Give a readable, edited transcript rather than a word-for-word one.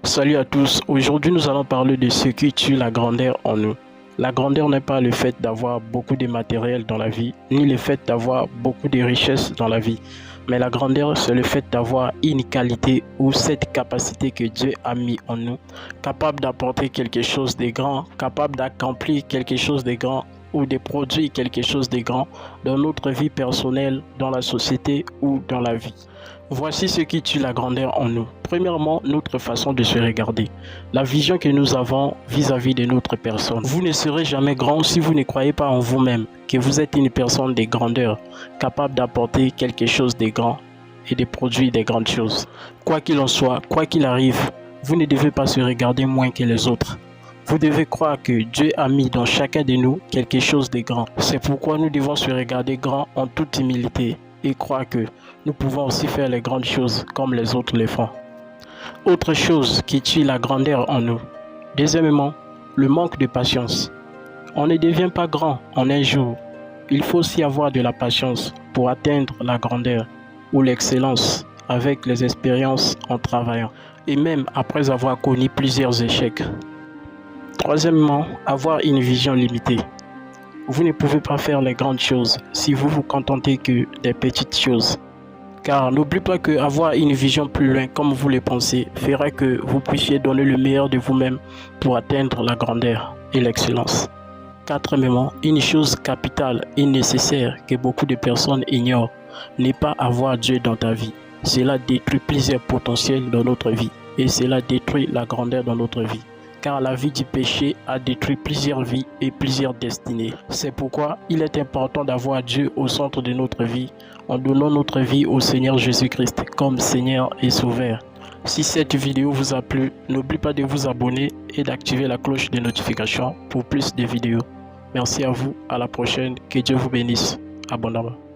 Salut à tous, aujourd'hui nous allons parler de ce qui tue la grandeur en nous. La grandeur n'est pas le fait d'avoir beaucoup de matériel dans la vie, ni le fait d'avoir beaucoup de richesses dans la vie. Mais la grandeur, c'est le fait d'avoir une qualité ou cette capacité que Dieu a mis en nous, capable d'apporter quelque chose de grand, capable d'accomplir quelque chose de grand ou de produire quelque chose de grand dans notre vie personnelle, dans la société ou dans la vie. Voici ce qui tue la grandeur en nous. Premièrement, notre façon de se regarder. La vision que nous avons vis-à-vis de notre personne. Vous ne serez jamais grand si vous ne croyez pas en vous-même, que vous êtes une personne de grandeur, capable d'apporter quelque chose de grand et de produire des grandes choses. Quoi qu'il en soit, quoi qu'il arrive, vous ne devez pas se regarder moins que les autres. Vous devez croire que Dieu a mis dans chacun de nous quelque chose de grand. C'est pourquoi nous devons se regarder grand en toute humilité et croire que nous pouvons aussi faire les grandes choses comme les autres le font. Autre chose qui tue la grandeur en nous. Deuxièmement, le manque de patience. On ne devient pas grand en un jour. Il faut aussi avoir de la patience pour atteindre la grandeur ou l'excellence avec les expériences en travaillant et même après avoir connu plusieurs échecs. Troisièmement, avoir une vision limitée. Vous ne pouvez pas faire les grandes choses si vous vous contentez que des petites choses. Car n'oubliez pas qu'avoir une vision plus loin comme vous le pensez fera que vous puissiez donner le meilleur de vous-même pour atteindre la grandeur et l'excellence. Quatrièmement, une chose capitale et nécessaire que beaucoup de personnes ignorent n'est pas avoir Dieu dans ta vie. Cela détruit plusieurs potentiels dans notre vie et cela détruit la grandeur dans notre vie. Car la vie du péché a détruit plusieurs vies et plusieurs destinées. C'est pourquoi il est important d'avoir Dieu au centre de notre vie en donnant notre vie au Seigneur Jésus-Christ comme Seigneur et Sauveur. Si cette vidéo vous a plu, n'oubliez pas de vous abonner et d'activer la cloche de notification pour plus de vidéos. Merci à vous, à la prochaine, que Dieu vous bénisse abondamment.